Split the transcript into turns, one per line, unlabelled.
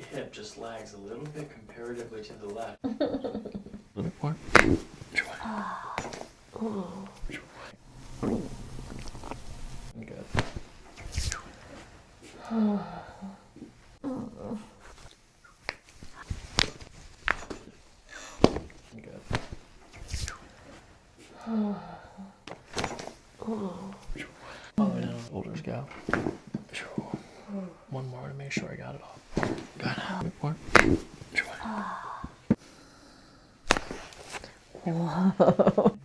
hip just lags a little bit comparatively to the left.
A little bit more. Which way? Which way? Good. Good. All the way down, shoulders go. One more to make sure I got it all. Good. A bit more. Which way?
Whoa.